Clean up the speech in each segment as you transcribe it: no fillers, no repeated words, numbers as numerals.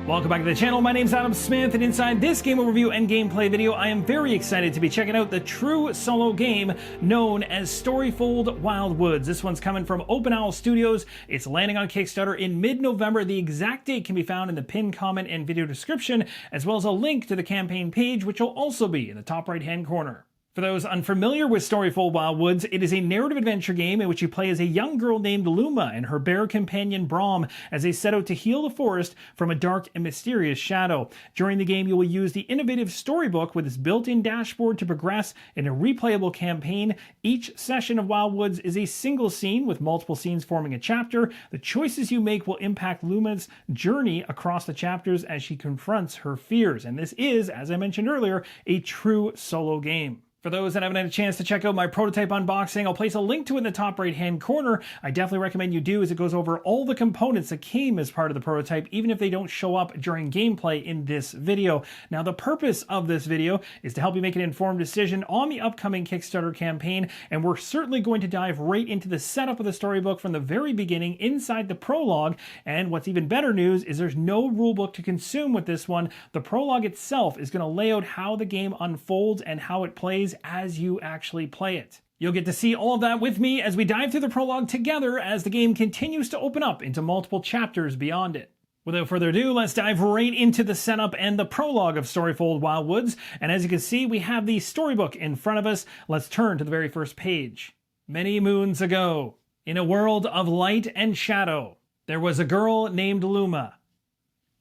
Welcome back to the channel. My name's Adam Smith, and inside this game overview and gameplay video, I am very excited to be checking out the true solo game known as Storyfold Wildwoods. This one's coming from Open Owl Studios. It's landing on Kickstarter in mid-November. The exact date can be found in the pinned comment and video description, as well as a link to the campaign page, which will also be in the top right-hand corner. For those unfamiliar with Storyfold Wildwoods, it is a narrative adventure game in which you play as a young girl named Luma and her bear companion Brom as they set out to heal the forest from a dark and mysterious shadow. During the game, you will use the innovative Storybook with its built-in dashboard to progress in a replayable campaign. Each session of Wildwoods is a single scene with multiple scenes forming a chapter. The choices you make will impact Luma's journey across the chapters as she confronts her fears. And this is, as I mentioned earlier, a true solo game. For those that haven't had a chance to check out my prototype unboxing, I'll place a link to it in the top right-hand corner. I definitely recommend you do, as it goes over all the components that came as part of the prototype, even if they don't show up during gameplay in this video. Now, the purpose of this video is to help you make an informed decision on the upcoming Kickstarter campaign, and we're certainly going to dive right into the setup of the storybook from the very beginning inside the prologue. And what's even better news is there's no rulebook to consume with this one. The prologue itself is going to lay out how the game unfolds and how it plays as you actually play it. You'll get to see all of that with me as we dive through the prologue together as the game continues to open up into multiple chapters beyond it. Without further ado, let's dive right into the setup and the prologue of Storyfold Wildwoods. And as you can see, we have the storybook in front of us. Let's turn to the very first page. Many moons ago, in a world of light and shadow, there was a girl named Luma.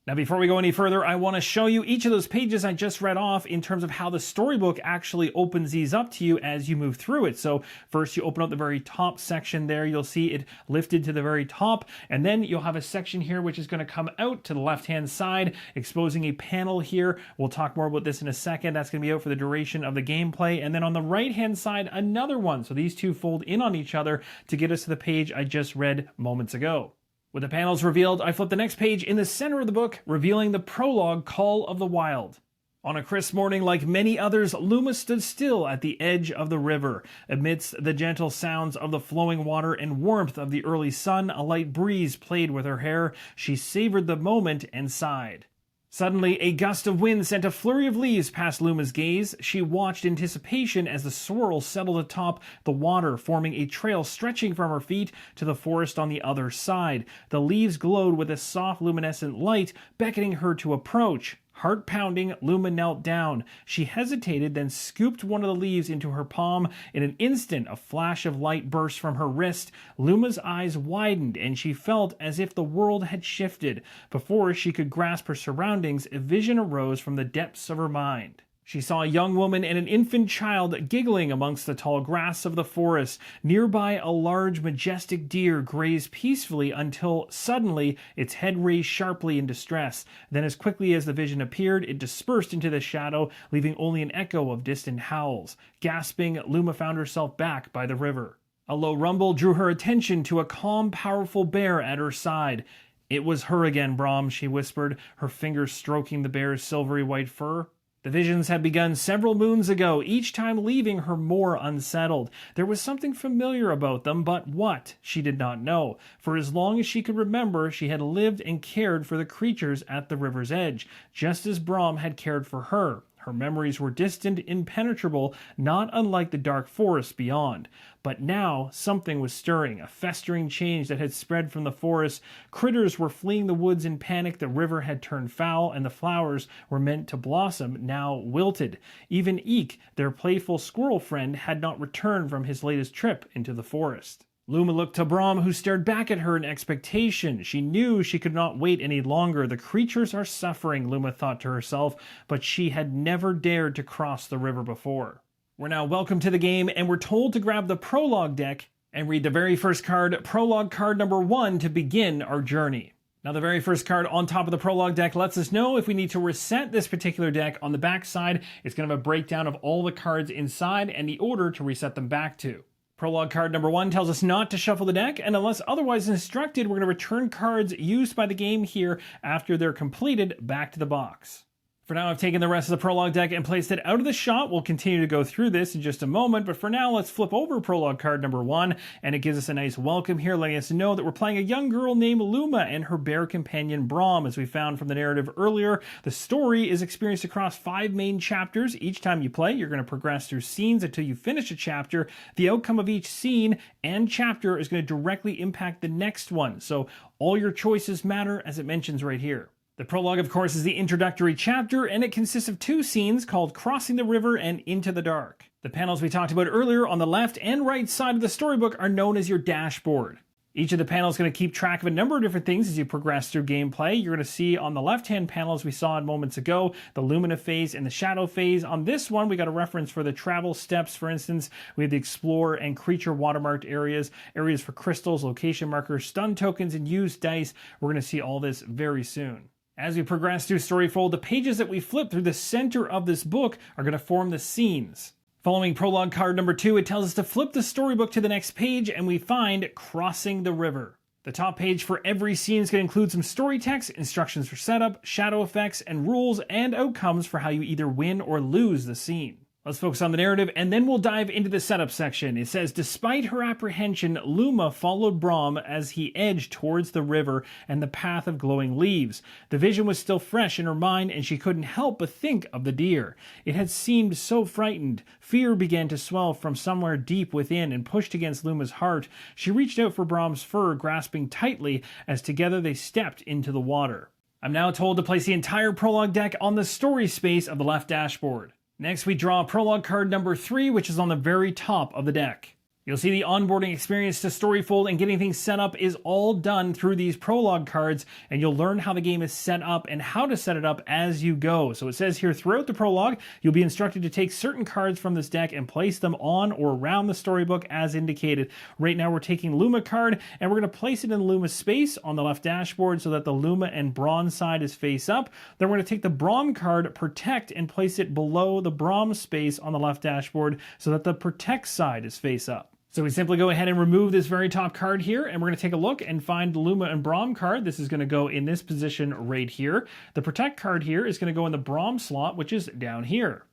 Now, before we go any further, I want to show you each of those pages I just read off in terms of how the storybook actually opens these up to you as you move through it. So first you open up the very top section there. You'll see it lifted to the very top. And then you'll have a section here which is going to come out to the left-hand side, exposing a panel here. We'll talk more about this in a second. That's going to be out for the duration of the gameplay. And then on the right-hand side, another one. So these two fold in on each other to get us to the page I just read moments ago. With the panels revealed, I flip the next page in the center of the book, revealing the prologue, Call of the Wild. On a crisp morning like many others, Luma stood still at the edge of the river. Amidst the gentle sounds of the flowing water and warmth of the early sun, a light breeze played with her hair. She savored the moment and sighed. Suddenly, a gust of wind sent a flurry of leaves past Luma's gaze. She watched anticipation as the swirl settled atop the water, forming a trail stretching from her feet to the forest on the other side. The leaves glowed with a soft luminescent light, beckoning her to approach. Heart pounding, Luma knelt down. She hesitated, then scooped one of the leaves into her palm. In an instant, a flash of light burst from her wrist. Luma's eyes widened, and she felt as if the world had shifted. Before she could grasp her surroundings, a vision arose from the depths of her mind. She saw a young woman and an infant child giggling amongst the tall grass of the forest. Nearby, a large, majestic deer grazed peacefully until suddenly its head raised sharply in distress. Then, as quickly as the vision appeared, it dispersed into the shadow, leaving only an echo of distant howls. Gasping, Luma found herself back by the river. A low rumble drew her attention to a calm, powerful bear at her side. "It was her again, Brom," she whispered, her fingers stroking the bear's silvery white fur. The visions had begun several moons ago, each time leaving her more unsettled. There was something familiar about them, but what? She did not know. For as long as she could remember, she had lived and cared for the creatures at the river's edge, just as Brom had cared for her. Her memories were distant, impenetrable, not unlike the dark forest beyond. But now, something was stirring, a festering change that had spread from the forest. Critters were fleeing the woods in panic, the river had turned foul, and the flowers were meant to blossom, now wilted. Even Eek, their playful squirrel friend, had not returned from his latest trip into the forest. Luma looked to Brom, who stared back at her in expectation. She knew she could not wait any longer. The creatures are suffering, Luma thought to herself, but she had never dared to cross the river before. We're now welcome to the game, and we're told to grab the prologue deck and read the very first card, prologue card number 1, to begin our journey. Now, the very first card on top of the prologue deck lets us know if we need to reset this particular deck. On the back side, it's going to have a breakdown of all the cards inside and the order to reset them back to. Prologue card number 1 tells us not to shuffle the deck, and unless otherwise instructed, we're going to return cards used by the game here after they're completed back to the box. For now, I've taken the rest of the Prologue deck and placed it out of the shot. We'll continue to go through this in just a moment, but for now, let's flip over Prologue card number 1, and it gives us a nice welcome here, letting us know that we're playing a young girl named Luma and her bear companion Brom. As we found from the narrative earlier, the story is experienced across 5 main chapters. Each time you play, you're going to progress through scenes until you finish a chapter. The outcome of each scene and chapter is going to directly impact the next one, so all your choices matter, as it mentions right here. The prologue, of course, is the introductory chapter, and it consists of 2 scenes called Crossing the River and Into the Dark. The panels we talked about earlier on the left and right side of the storybook are known as your dashboard. Each of the panels is going to keep track of a number of different things as you progress through gameplay. You're going to see on the left-hand panel, as we saw moments ago, the Lumina phase and the Shadow phase. On this one, we got a reference for the travel steps, for instance. We have the Explore and Creature watermarked areas, areas for crystals, location markers, stun tokens, and used dice. We're going to see all this very soon. As we progress through Storyfold, the pages that we flip through the center of this book are going to form the scenes. Following Prologue card number 2, it tells us to flip the storybook to the next page, and we find Crossing the River. The top page for every scene is going to include some story text, instructions for setup, shadow effects, and rules and outcomes for how you either win or lose the scene. Let's focus on the narrative, and then we'll dive into the setup section. It says, despite her apprehension, Luma followed Brom as he edged towards the river and the path of glowing leaves. The vision was still fresh in her mind, and she couldn't help but think of the deer. It had seemed so frightened. Fear began to swell from somewhere deep within and pushed against Luma's heart. She reached out for Brom's fur, grasping tightly as together they stepped into the water. I'm now told to place the entire Prologue deck on the story space of the left dashboard. Next, we draw Prologue card number 3, which is on the very top of the deck. You'll see the onboarding experience to Storyfold and getting things set up is all done through these Prologue cards, and you'll learn how the game is set up and how to set it up as you go. So it says here, throughout the Prologue, you'll be instructed to take certain cards from this deck and place them on or around the storybook as indicated. Right now we're taking Luma card, and we're going to place it in Luma space on the left dashboard so that the Luma and Brom side is face up. Then we're going to take the Brom card, Protect, and place it below the Brom space on the left dashboard so that the Protect side is face up. So we simply go ahead and remove this very top card here, and we're going to take a look and find the Luma and Brom card. This is going to go in this position right here. The Protect card here is going to go in the Brom slot, which is down here.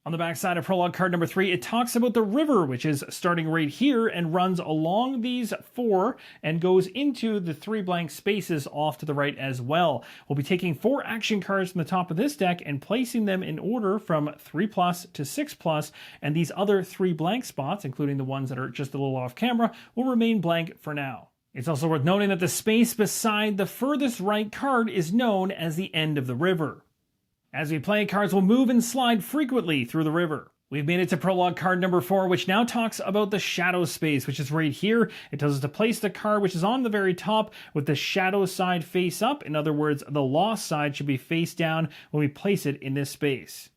On the back side of Prologue card number 3, it talks about the river, which is starting right here and runs along these 4 and goes into the 3 blank spaces off to the right as well. We'll be taking 4 action cards from the top of this deck and placing them in order from 3+ to 6+, and these other 3 blank spots, including the ones that are just a little off camera, will remain blank for now. It's also worth noting that the space beside the furthest right card is known as the end of the river. As we play, cards will move and slide frequently through the river. We've made it to Prologue card number 4, which now talks about the shadow space, which is right here. It tells us to place the card, which is on the very top, with the shadow side face up. In other words, the lost side should be face down when we place it in this space.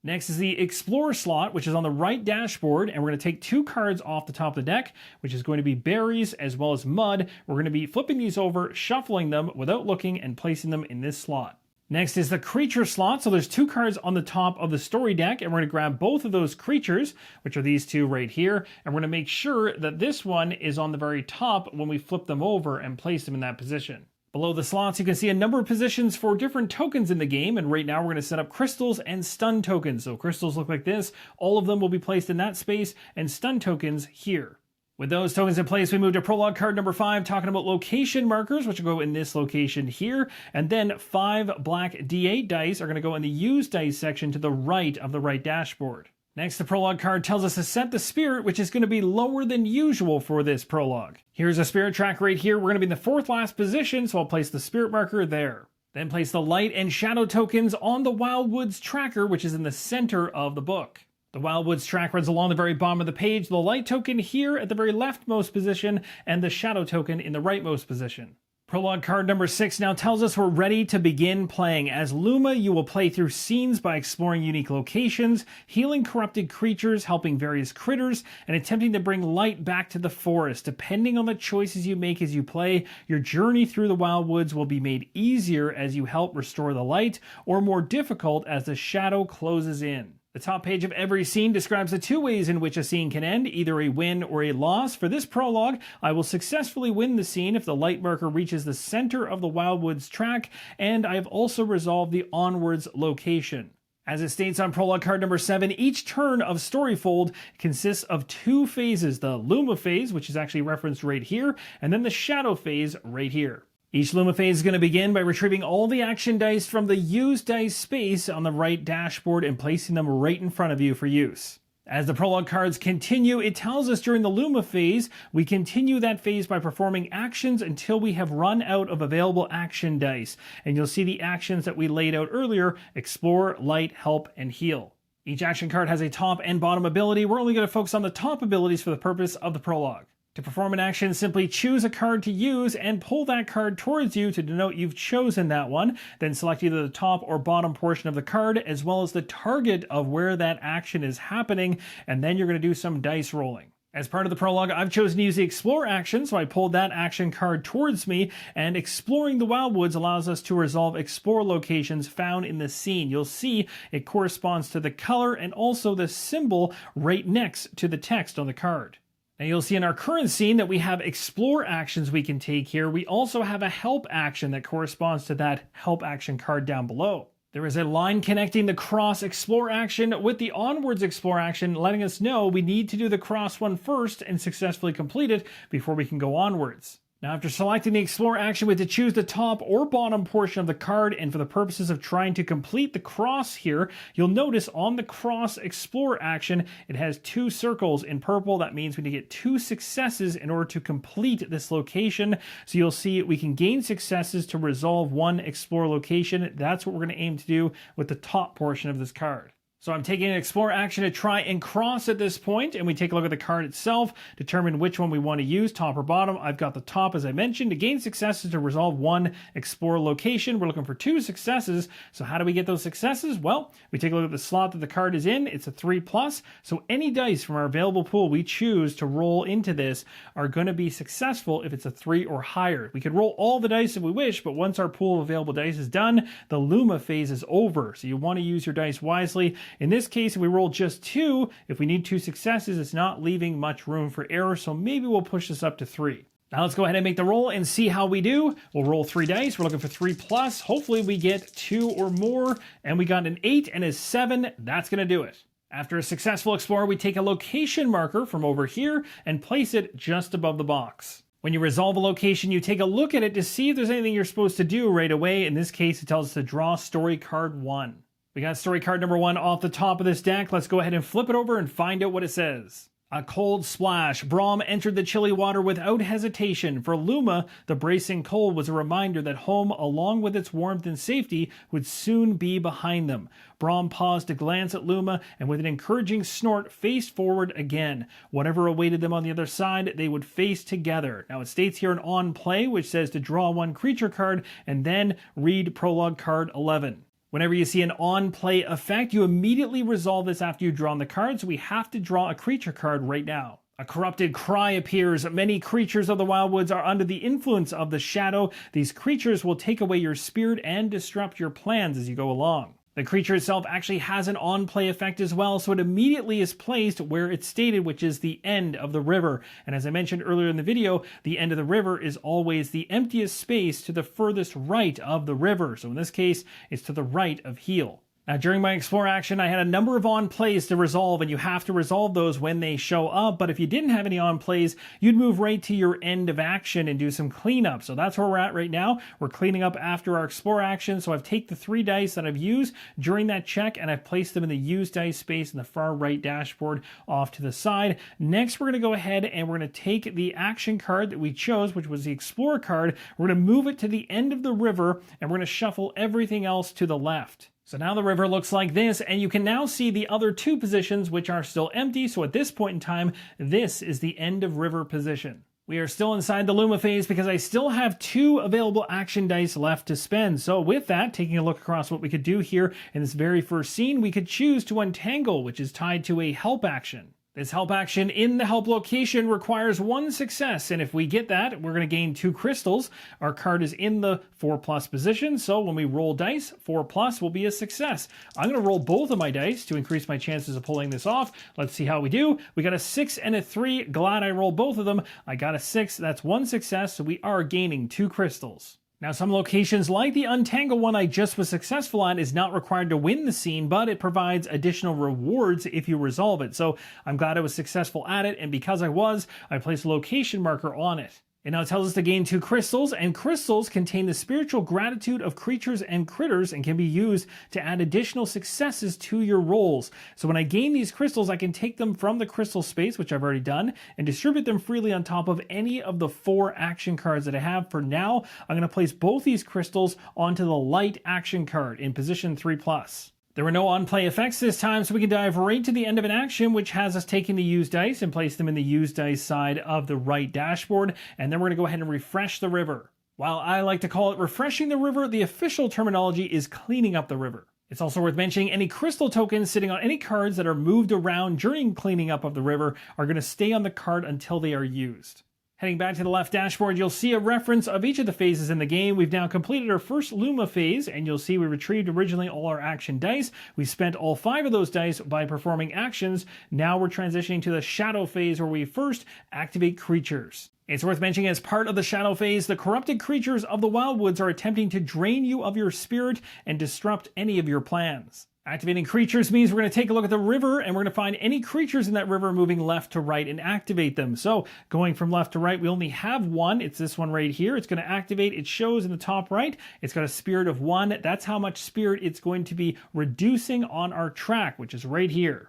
Next is the Explore slot, which is on the right dashboard, and we're going to take 2 cards off the top of the deck, which is going to be berries as well as mud. We're going to be flipping these over, shuffling them without looking, and placing them in this slot. Next is the Creature slot. So there's 2 cards on the top of the story deck, and we're going to grab both of those creatures, which are these 2 right here, and we're going to make sure that this one is on the very top when we flip them over and place them in that position. Below the slots, you can see a number of positions for different tokens in the game, and right now we're going to set up crystals and stun tokens. So crystals look like this. All of them will be placed in that space, and stun tokens here. With those tokens in place, we move to Prologue card number 5, talking about location markers, which will go in this location here. And then 5 black D8 dice are going to go in the used dice section to the right of the right dashboard. Next, the Prologue card tells us to set the spirit, which is going to be lower than usual for this Prologue. Here's a spirit track right here. We're going to be in the 4th last position, so I'll place the spirit marker there. Then place the light and shadow tokens on the Wildwoods tracker, which is in the center of the book. The Wildwoods track runs along the very bottom of the page, the light token here at the very leftmost position, and the shadow token in the rightmost position. Prologue card number 6 now tells us we're ready to begin playing. As Luma, you will play through scenes by exploring unique locations, healing corrupted creatures, helping various critters, and attempting to bring light back to the forest. Depending on the choices you make as you play, your journey through the Wildwoods will be made easier as you help restore the light, or more difficult as the shadow closes in. The top page of every scene describes the two ways in which a scene can end, either a win or a loss. For this prologue, I will successfully win the scene if the light marker reaches the center of the Wildwoods track, and I have also resolved the onwards location. As it states on prologue card number 7, each turn of Storyfold consists of two phases, the Luma phase, which is actually referenced right here, and then the Shadow phase right here. Each Luma phase is going to begin by retrieving all the action dice from the use dice space on the right dashboard and placing them right in front of you for use. As the prologue cards continue, it tells us during the Luma phase, we continue that phase by performing actions until we have run out of available action dice. And you'll see the actions that we laid out earlier: explore, light, help, and heal. Each action card has a top and bottom ability. We're only going to focus on the top abilities for the purpose of the prologue. To perform an action, simply choose a card to use and pull that card towards you to denote you've chosen that one. Then select either the top or bottom portion of the card, as well as the target of where that action is happening, and then you're going to do some dice rolling. As part of the prologue, I've chosen to use the Explore action, so I pulled that action card towards me, and exploring the Wildwoods allows us to resolve explore locations found in the scene. You'll see it corresponds to the color and also the symbol right next to the text on the card. Now you'll see in our current scene that we have explore actions we can take here. We also have a help action that corresponds to that help action card down below. There is a line connecting the cross explore action with the onwards explore action, letting us know we need to do the cross one first and successfully complete it before we can go onwards. Now, after selecting the Explore action, we have to choose the top or bottom portion of the card, and for the purposes of trying to complete the cross here, you'll notice on the Cross Explore action, it has two circles in purple. That means we need to get 2 successes in order to complete this location. So you'll see we can gain successes to resolve one Explore location. That's what we're going to aim to do with the top portion of this card. So I'm taking an Explore action to try and cross at this point, and we take a look at the card itself, determine which one we want to use, top or bottom. I've got the top, as I mentioned. To gain successes to resolve one Explore location, we're looking for 2 successes. So how do we get those successes? Well, we take a look at the slot that the card is in. It's a 3+. So any dice from our available pool we choose to roll into this are going to be successful if it's a 3 or higher. We could roll all the dice if we wish, but once our pool of available dice is done, the Luma phase is over. So you want to use your dice wisely. In this case, if we roll just 2, if we need 2 successes, it's not leaving much room for error, so maybe we'll push this up to 3. Now let's go ahead and make the roll and see how we do. We'll roll 3 dice. We're looking for 3+. Hopefully we get 2 or more, and we got an 8 and a 7. That's going to do it. After a successful Explorer, we take a location marker from over here and place it just above the box. When you resolve a location, you take a look at it to see if there's anything you're supposed to do right away. In this case, it tells us to draw story card 1. We got story card number 1 off the top of this deck. Let's go ahead and flip it over and find out what it says. A cold splash. Brom entered the chilly water without hesitation. For Luma, the bracing cold was a reminder that home, along with its warmth and safety, would soon be behind them. Brom paused to glance at Luma, and with an encouraging snort, faced forward again. Whatever awaited them on the other side, they would face together. Now it states here an on play, which says to draw 1 creature card, and then read prologue card 11. Whenever you see an on-play effect, you immediately resolve this after you've drawn the card, so we have to draw a creature card right now. A corrupted cry appears. Many creatures of the Wildwoods are under the influence of the shadow. These creatures will take away your spirit and disrupt your plans as you go along. The creature itself actually has an on-play effect as well, so it immediately is placed where it's stated, which is the end of the river. And as I mentioned earlier in the video, the end of the river is always the emptiest space to the furthest right of the river. So in this case, it's to the right of heal. Now, during my Explore action, I had a number of on-plays to resolve, and you have to resolve those when they show up. But if you didn't have any on-plays, you'd move right to your end of action and do some cleanup. So that's where we're at right now. We're cleaning up after our Explore action. So I've taken the 3 dice that I've used during that check, and I've placed them in the Use Dice space in the far right dashboard off to the side. Next, we're going to go ahead and we're going to take the action card that we chose, which was the Explore card. We're going to move it to the end of the river, and we're going to shuffle everything else to the left. So now the river looks like this, and you can now see the other 2 positions which are still empty. So at this point in time, this is the end of river position. We are still inside the Luma phase because I still have 2 available action dice left to spend. So with that, taking a look across what we could do here in this very first scene, we could choose to untangle, which is tied to a help action. This help action in the help location requires 1 success, and if we get that, we're going to gain 2 crystals. Our card is in the 4+ position, so when we roll dice, 4+ will be a success. I'm going to roll both of my dice to increase my chances of pulling this off. Let's see how we do. We got a 6 and a 3. Glad I rolled both of them. I got a 6. That's 1 success, so we are gaining 2 crystals. Now, some locations, like the Untangle one I just was successful at, is not required to win the scene, but it provides additional rewards if you resolve it. So I'm glad I was successful at it, and because I was, I placed a location marker on it. It now tells us to gain 2 crystals, and crystals contain the spiritual gratitude of creatures and critters and can be used to add additional successes to your rolls. So when I gain these crystals, I can take them from the crystal space, which I've already done, and distribute them freely on top of any of the 4 action cards that I have. For now, I'm going to place both these crystals onto the light action card in position 3+. There were no on-play effects this time, so we can dive right to the end of an action, which has us taking the used dice and place them in the used dice side of the right dashboard, and then we're going to go ahead and refresh the river. While I like to call it refreshing the river, the official terminology is cleaning up the river. It's also worth mentioning any crystal tokens sitting on any cards that are moved around during cleaning up of the river are going to stay on the card until they are used. Heading back to the left dashboard, you'll see a reference of each of the phases in the game. We've now completed our first Luma phase, and you'll see we retrieved originally all our action dice. We spent all 5 of those dice by performing actions. Now we're transitioning to the Shadow phase, where we first activate creatures. It's worth mentioning, as part of the Shadow phase, the corrupted creatures of the Wildwoods are attempting to drain you of your spirit and disrupt any of your plans. Activating creatures means we're going to take a look at the river, and we're going to find any creatures in that river moving left to right and activate them. So going from left to right, we only have 1. It's this one right here. It's going to activate. It shows in the top right. It's got a spirit of 1. That's how much spirit it's going to be reducing on our track, which is right here.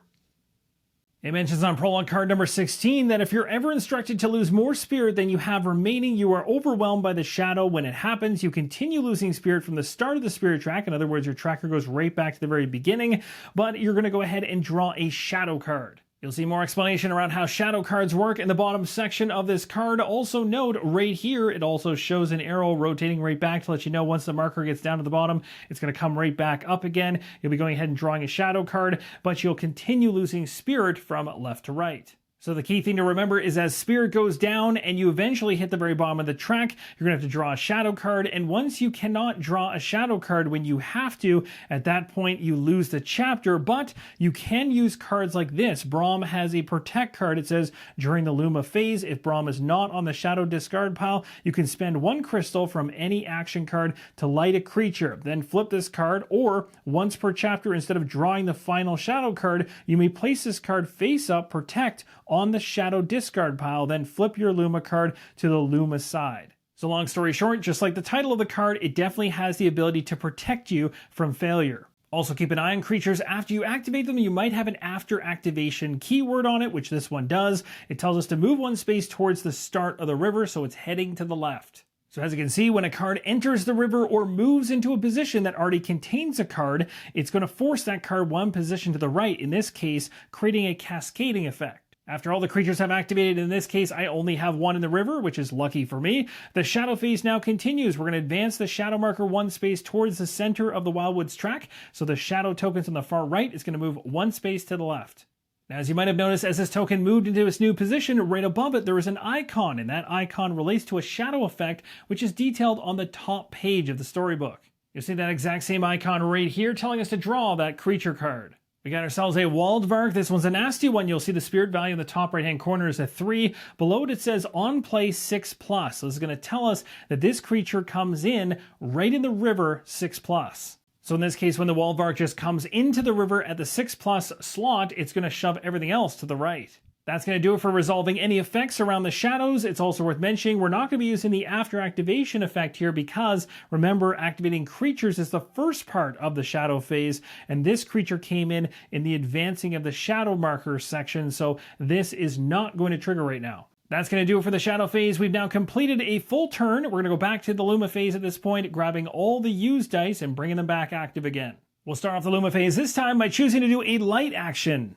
It mentions on Prologue card number 16 that if you're ever instructed to lose more spirit than you have remaining, you are overwhelmed by the shadow. When it happens, you continue losing spirit from the start of the spirit track. In other words, your tracker goes right back to the very beginning, but you're going to go ahead and draw a shadow card. You'll see more explanation around how shadow cards work in the bottom section of this card. Also note, right here, it also shows an arrow rotating right back to let you know once the marker gets down to the bottom, it's going to come right back up again. You'll be going ahead and drawing a shadow card, but you'll continue losing spirit from left to right. So the key thing to remember is as spirit goes down and you eventually hit the very bottom of the track, you're going to have to draw a shadow card. And once you cannot draw a shadow card when you have to, at that point you lose the chapter. But you can use cards like this. Brom has a protect card. It says during the Luma phase, if Brom is not on the shadow discard pile, you can spend 1 crystal from any action card to light a creature. Then flip this card, or once per chapter, instead of drawing the final shadow card, you may place this card face up, protect, on the shadow discard pile, then flip your Luma card to the Luma side. So long story short, just like the title of the card, it definitely has the ability to protect you from failure. Also keep an eye on creatures after you activate them. You might have an after activation keyword on it, which this one does. It tells us to move 1 space towards the start of the river, so it's heading to the left. So as you can see, when a card enters the river or moves into a position that already contains a card, it's going to force that card 1 position to the right, in this case, creating a cascading effect. After all the creatures have activated, in this case, I only have 1 in the river, which is lucky for me. The shadow phase now continues. We're going to advance the shadow marker 1 space towards the center of the Wildwoods track. So the shadow tokens on the far right is going to move 1 space to the left. Now, as you might have noticed, as this token moved into its new position, right above it, there is an icon, and that icon relates to a shadow effect, which is detailed on the top page of the storybook. You'll see that exact same icon right here telling us to draw that creature card. We got ourselves a Wildwoods. This one's a nasty one. You'll see the spirit value in the top right-hand corner is a 3. Below it, it says on play 6+. So this is going to tell us that this creature comes in right in the river 6+. So in this case, when the Wildwoods just comes into the river at the 6+ slot, it's going to shove everything else to the right. That's going to do it for resolving any effects around the shadows. It's also worth mentioning we're not going to be using the after activation effect here because, remember, activating creatures is the first part of the shadow phase, and this creature came in the advancing of the shadow marker section, so this is not going to trigger right now. That's going to do it for the shadow phase. We've now completed a full turn. We're going to go back to the Luma phase at this point, grabbing all the used dice and bringing them back active again. We'll start off the Luma phase this time by choosing to do a light action.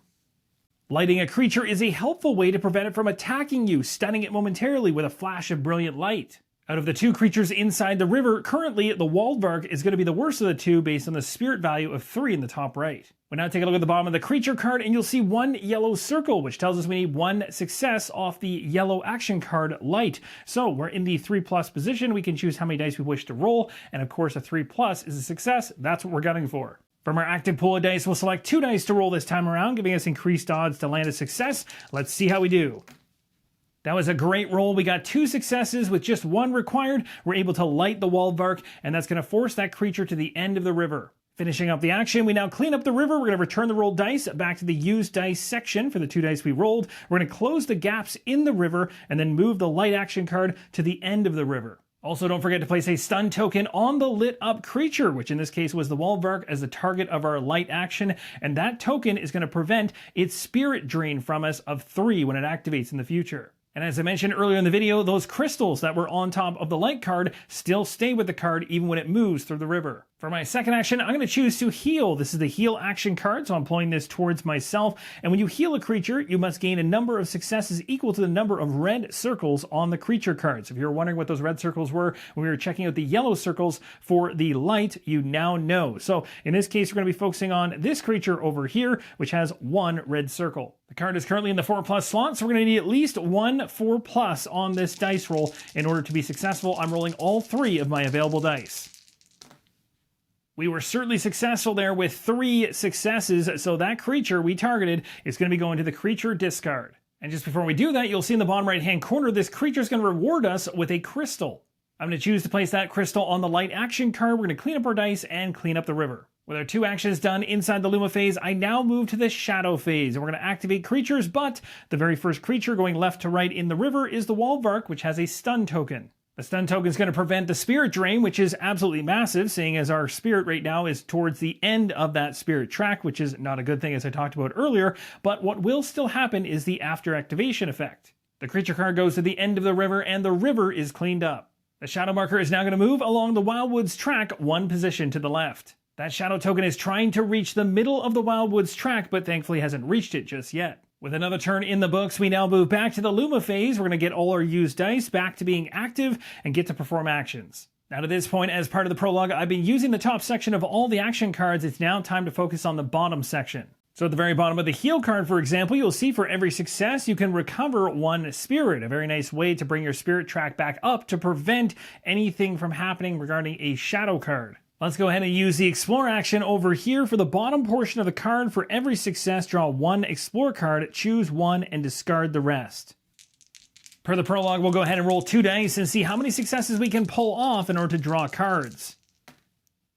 Lighting a creature is a helpful way to prevent it from attacking you, stunning it momentarily with a flash of brilliant light. Out of the two creatures inside the river, currently the Wildwoods is going to be the worst of the two based on the spirit value of 3 in the top right. We'll now take a look at the bottom of the creature card and you'll see 1 yellow circle, which tells us we need 1 success off the yellow action card light. So we're in the 3+ position. We can choose how many dice we wish to roll, and of course a 3+ is a success. That's what we're gunning for. From our active pool of dice, we'll select 2 dice to roll this time around, giving us increased odds to land a success. Let's see how we do. That was a great roll. We got 2 successes with just 1 required. We're able to light the Wildwoods, and that's going to force that creature to the end of the river. Finishing up the action, we now clean up the river. We're going to return the rolled dice back to the used dice section for the 2 dice we rolled. We're going to close the gaps in the river and then move the light action card to the end of the river. Also, don't forget to place a stun token on the lit up creature, which in this case was the Wildwoods as the target of our light action, and that token is going to prevent its spirit drain from us of 3 when it activates in the future. And as I mentioned earlier in the video, those crystals that were on top of the light card still stay with the card even when it moves through the river. For my second action, I'm going to choose to heal. This is the heal action card, so I'm pulling this towards myself. And when you heal a creature, you must gain a number of successes equal to the number of red circles on the creature card. So if you're wondering what those red circles were when we were checking out the yellow circles for the light, you now know. So in this case, we're going to be focusing on this creature over here, which has 1 red circle. The card is currently in the 4+ slot, so we're going to need at least 1 4+ on this dice roll in order to be successful. I'm rolling all 3 of my available dice. We were certainly successful there with 3 successes, so that creature we targeted is going to be going to the creature discard. And just before we do that, you'll see in the bottom right-hand corner, this creature is going to reward us with a crystal. I'm going to choose to place that crystal on the light action card. We're going to clean up our dice and clean up the river. With our 2 actions done inside the Luma phase, I now move to the Shadow phase, and we're going to activate creatures, but the very first creature going left to right in the river is the Wildwoods, which has a stun token. The stun token is going to prevent the spirit drain, which is absolutely massive, seeing as our spirit right now is towards the end of that spirit track, which is not a good thing as I talked about earlier, but what will still happen is the after activation effect. The creature card goes to the end of the river, and the river is cleaned up. The shadow marker is now going to move along the Wildwoods track 1 position to the left. That shadow token is trying to reach the middle of the Wildwoods track, but thankfully hasn't reached it just yet. With another turn in the books, we now move back to the Luma phase. We're going to get all our used dice back to being active and get to perform actions. Now to this point, as part of the prologue, I've been using the top section of all the action cards. It's now time to focus on the bottom section. So at the very bottom of the heal card, for example, you'll see for every success, you can recover 1 spirit. A very nice way to bring your spirit track back up to prevent anything from happening regarding a shadow card. Let's go ahead and use the Explore action over here. For the bottom portion of the card, for every success, draw 1 Explore card, choose 1, and discard the rest. Per the prologue, we'll go ahead and roll 2 dice and see how many successes we can pull off in order to draw cards.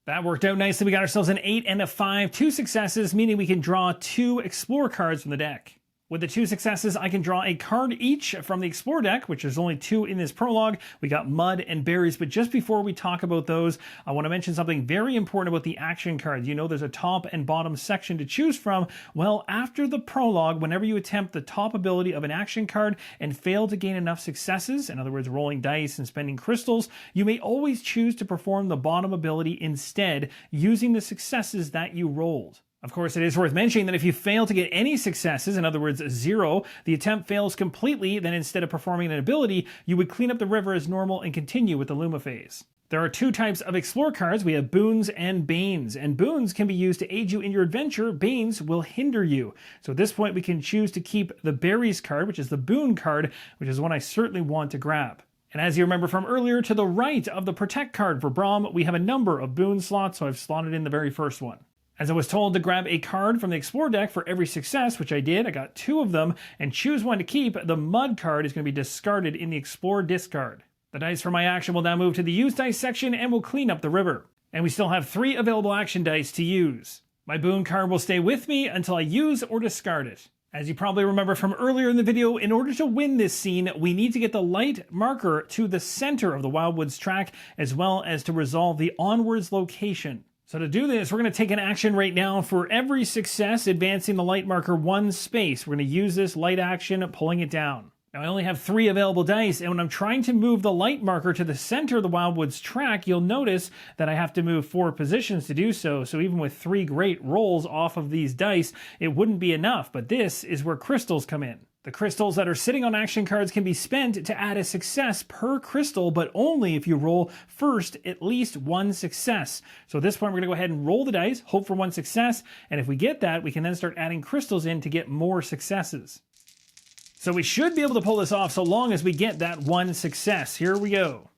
That worked out nicely. We got ourselves an 8 and a 5, 2 successes, meaning we can draw 2 Explore cards from the deck. With the 2 successes, I can draw a card each from the Explore deck, which is only 2 in this prologue. We got Mud and Berries, but just before we talk about those, I want to mention something very important about the action cards. You know there's a top and bottom section to choose from. Well, after the prologue, whenever you attempt the top ability of an action card and fail to gain enough successes, in other words, rolling dice and spending crystals, you may always choose to perform the bottom ability instead, using the successes that you rolled. Of course, it is worth mentioning that if you fail to get any successes, in other words, 0, the attempt fails completely, then instead of performing an ability, you would clean up the river as normal and continue with the Luma phase. There are 2 types of Explore cards. We have Boons and Banes, and Boons can be used to aid you in your adventure. Banes will hinder you. So at this point, we can choose to keep the Berries card, which is the Boon card, which is one I certainly want to grab. And as you remember from earlier, to the right of the Protect card for Brom, we have a number of Boon slots, so I've slotted in the very first one. As I was told to grab a card from the Explore deck for every success, which I did, I got 2 of them, and choose 1 to keep, the Mud card is going to be discarded in the Explore discard. The dice for my action will now move to the Use Dice section and will clean up the river. And we still have 3 available action dice to use. My Boon card will stay with me until I use or discard it. As you probably remember from earlier in the video, in order to win this scene, we need to get the light marker to the center of the Wildwoods track, as well as to resolve the onwards location. So to do this, we're going to take an action right now for every success, advancing the light marker 1 space. We're going to use this light action, pulling it down. Now I only have 3 available dice, and when I'm trying to move the light marker to the center of the Wildwoods track, you'll notice that I have to move 4 positions to do so. So even with 3 great rolls off of these dice, it wouldn't be enough, but this is where crystals come in. The crystals that are sitting on action cards can be spent to add a success per crystal, but only if you roll first at least one success. So at this point, we're going to go ahead and roll the dice, hope for one success, and if we get that, we can then start adding crystals in to get more successes. So we should be able to pull this off so long as we get that one success. Here we go.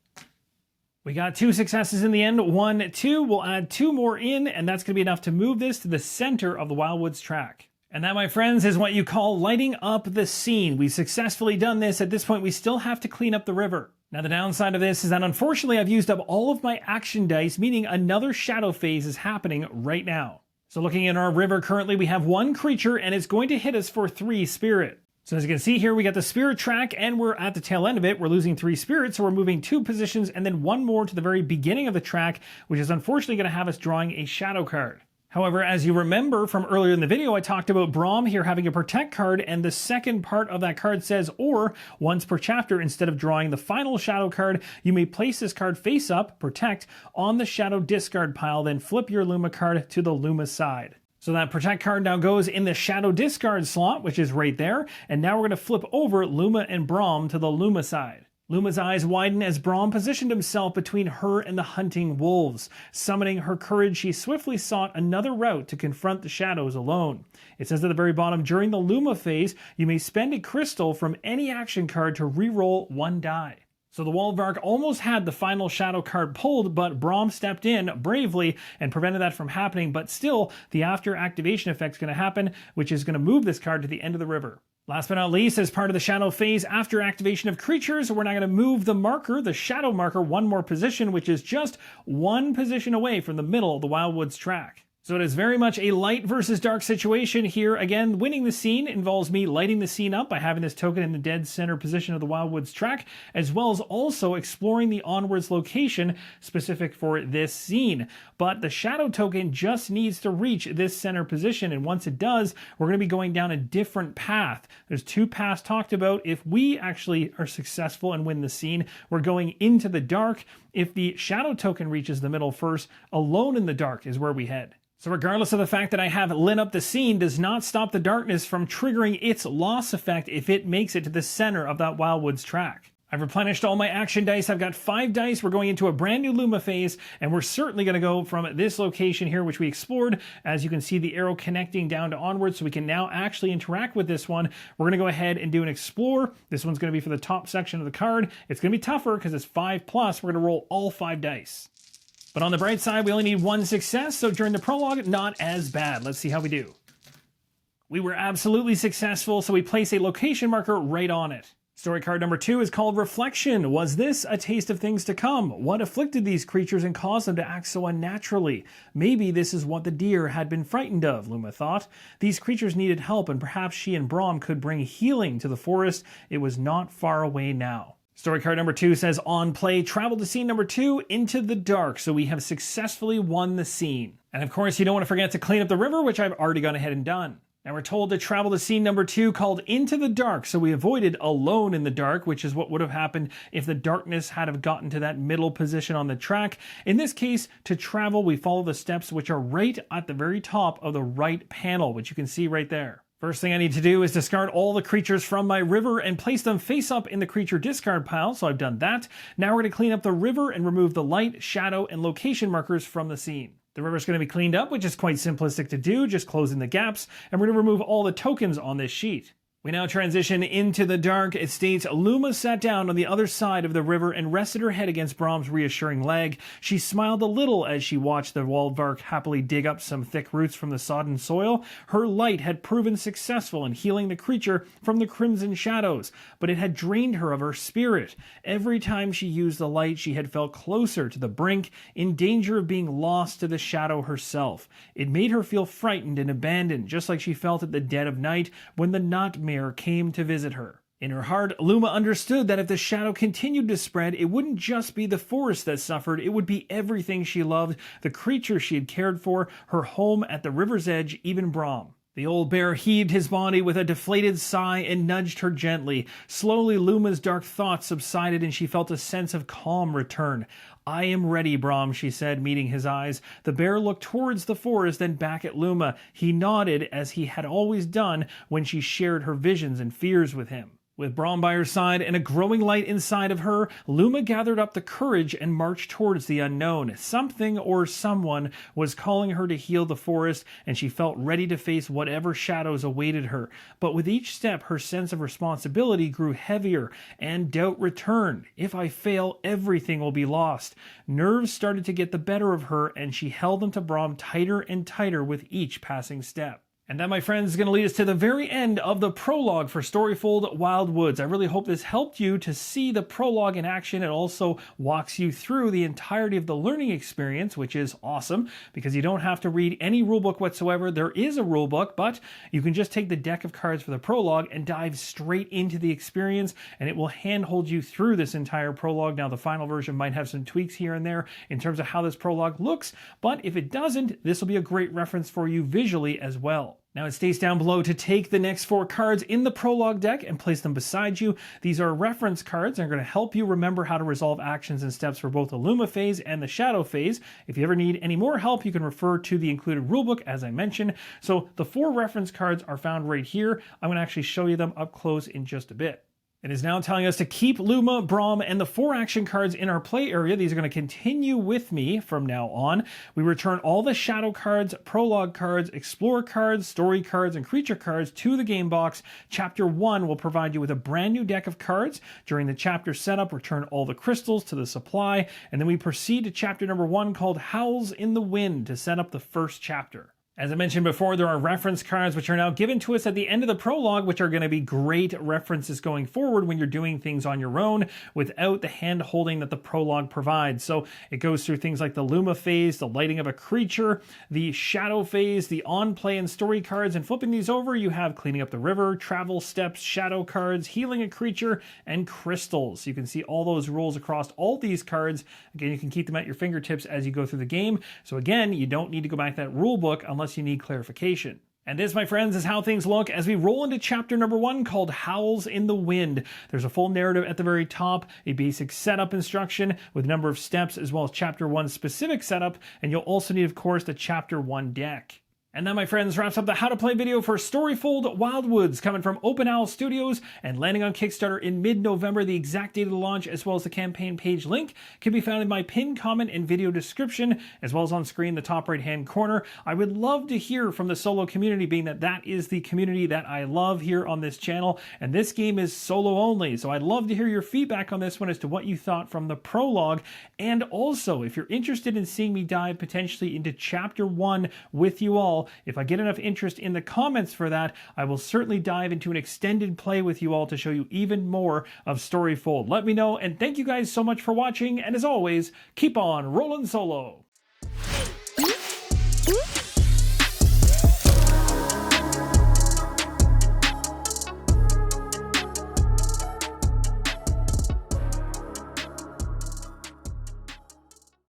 We got 2 successes in the end, 1, 2. We'll add 2 more in, and that's going to be enough to move this to the center of the Wildwoods track. And that, my friends, is what you call lighting up the scene. We've successfully done this. At this point, we still have to clean up the river. Now, the downside of this is that unfortunately I've used up all of my action dice, meaning another shadow phase is happening right now. So looking at our river currently, we have 1 creature and it's going to hit us for 3 spirit. So as you can see here, we got the spirit track and we're at the tail end of it. We're losing 3 spirits, so we're moving 2 positions and then 1 more to the very beginning of the track, which is unfortunately going to have us drawing a shadow card. However, as you remember from earlier in the video, I talked about Brom here having a protect card, and the second part of that card says, or once per chapter, instead of drawing the final shadow card, you may place this card face up, protect, on the shadow discard pile, then flip your Luma card to the Luma side. So that protect card now goes in the shadow discard slot, which is right there, and now we're going to flip over Luma and Brom to the Luma side. Luma's eyes widen as Brom positioned himself between her and the hunting wolves. Summoning her courage, she swiftly sought another route to confront the shadows alone. It says at the very bottom, during the Luma phase, you may spend a crystal from any action card to re-roll 1 die. So the Wildvark almost had the final shadow card pulled, but Brom stepped in bravely and prevented that from happening, but still, the after activation effect is going to happen, which is going to move this card to the end of the river. Last but not least, as part of the shadow phase after activation of creatures, we're now going to move the marker, the shadow marker, 1 more position, which is just 1 position away from the middle of the Wildwoods track. So it is very much a light versus dark situation here. Again, winning the scene involves me lighting the scene up by having this token in the dead center position of the Wildwoods track, as well as also exploring the onwards location specific for this scene. But the shadow token just needs to reach this center position, and once it does, we're going to be going down a different path. There's 2 paths talked about. If we actually are successful and win the scene, we're going into the dark. If the shadow token reaches the middle first, alone in the dark is where we head. So regardless of the fact that I have lit up the scene does not stop the darkness from triggering its loss effect if it makes it to the center of that Wildwoods track. I've replenished all my action dice. I've got 5 dice. We're going into a brand new Luma phase, and we're certainly going to go from this location here, which we explored. As you can see, the arrow connecting down to onwards, so we can now actually interact with this one. We're going to go ahead and do an explore. This one's going to be for the top section of the card. It's going to be tougher because it's 5+. We're going to roll all 5 dice. But on the bright side, we only need 1 success, so during the prologue, not as bad. Let's see how we do. We were absolutely successful, so we place a location marker right on it. Story card number 2 is called Reflection. Was this a taste of things to come? What afflicted these creatures and caused them to act so unnaturally? Maybe this is what the deer had been frightened of, Luma thought. These creatures needed help, and perhaps she and Brom could bring healing to the forest. It was not far away now. Story card number 2 says, on play, travel to scene number 2, into the dark. So we have successfully won the scene. And of course, you don't want to forget to clean up the river, which I've already gone ahead and done. Now we're told to travel to scene number 2 called Into the Dark. So we avoided Alone in the Dark, which is what would have happened if the darkness had have gotten to that middle position on the track. In this case, to travel, we follow the steps which are right at the very top of the right panel, which you can see right there. First thing I need to do is discard all the creatures from my river and place them face up in the creature discard pile, so I've done that. Now we're going to clean up the river and remove the light, shadow, and location markers from the scene. The river's going to be cleaned up, which is quite simplistic to do, just closing the gaps, and we're going to remove all the tokens on this sheet. We now transition into the dark. It states, Luma sat down on the other side of the river and rested her head against Brom's reassuring leg. She smiled a little as she watched the Wildvark happily dig up some thick roots from the sodden soil. Her light had proven successful in healing the creature from the crimson shadows, but it had drained her of her spirit. Every time she used the light, she had felt closer to the brink, in danger of being lost to the shadow herself. It made her feel frightened and abandoned, just like she felt at the dead of night when the nightmare came to visit her. In her heart, Luma understood that if the shadow continued to spread, it wouldn't just be the forest that suffered, it would be everything she loved, the creatures she had cared for, her home at the river's edge, even Brom. The old bear heaved his body with a deflated sigh and nudged her gently. Slowly, Luma's dark thoughts subsided and she felt a sense of calm return. "I am ready, Brom," she said, meeting his eyes. The bear looked towards the forest, then back at Luma. He nodded, as he had always done when she shared her visions and fears with him. With Brom by her side and a growing light inside of her, Luma gathered up the courage and marched towards the unknown. Something or someone was calling her to heal the forest, and she felt ready to face whatever shadows awaited her. But with each step, her sense of responsibility grew heavier, and doubt returned. If I fail, everything will be lost. Nerves started to get the better of her, and she held them to Brom tighter and tighter with each passing step. And that, my friends, is going to lead us to the very end of the prologue for Storyfold Wildwoods. I really hope this helped you to see the prologue in action. It also walks you through the entirety of the learning experience, which is awesome because you don't have to read any rulebook whatsoever. There is a rulebook, but you can just take the deck of cards for the prologue and dive straight into the experience, and it will handhold you through this entire prologue. Now, the final version might have some tweaks here and there in terms of how this prologue looks, but if it doesn't, this will be a great reference for you visually as well. Now, it states down below to take the next 4 cards in the prologue deck and place them beside you. These are reference cards and are going to help you remember how to resolve actions and steps for both the Luma phase and the Shadow phase. If you ever need any more help, you can refer to the included rulebook, as I mentioned. So the 4 reference cards are found right here. I'm going to actually show you them up close in just a bit. It is now telling us to keep Luma, Brom, and the 4 action cards in our play area. These are going to continue with me from now on. We return all the Shadow cards, Prologue cards, Explore cards, Story cards, and Creature cards to the game box. Chapter 1 will provide you with a brand new deck of cards. During the chapter setup, return all the crystals to the supply, and then we proceed to chapter number 1 called Howls in the Wind to set up the first chapter. As I mentioned before, there are reference cards which are now given to us at the end of the prologue, which are going to be great references going forward when you're doing things on your own without the hand holding that the prologue provides. So it goes through things like the Luma phase, the lighting of a creature, the Shadow phase, the on play and story cards, and flipping these over, you have cleaning up the river, travel steps, shadow cards, healing a creature, and crystals. You can see all those rules across all these cards. Again, you can keep them at your fingertips as you go through the game. So again, you don't need to go back to that rule book unless you need clarification. And this, my friends, is how things look as we roll into chapter number 1 called Howls in the Wind. There's a full narrative at the very top, a basic setup instruction with a number of steps, as well as chapter 1 specific setup, and you'll also need, of course, the chapter 1 deck. And that, my friends, wraps up the How to Play video for Storyfold Wildwoods, coming from Open Owl Studios and landing on Kickstarter in mid-November. The exact date of the launch, as well as the campaign page link, can be found in my pinned comment and video description, as well as on screen, the top right-hand corner. I would love to hear from the solo community, being that that is the community that I love here on this channel, and this game is solo only. So I'd love to hear your feedback on this one as to what you thought from the prologue, and also, if you're interested in seeing me dive potentially into Chapter 1 with you all, if I get enough interest in the comments for that, I will certainly dive into an extended play with you all to show you even more of Storyfold. Let me know, and thank you guys so much for watching, and as always, keep on rolling solo!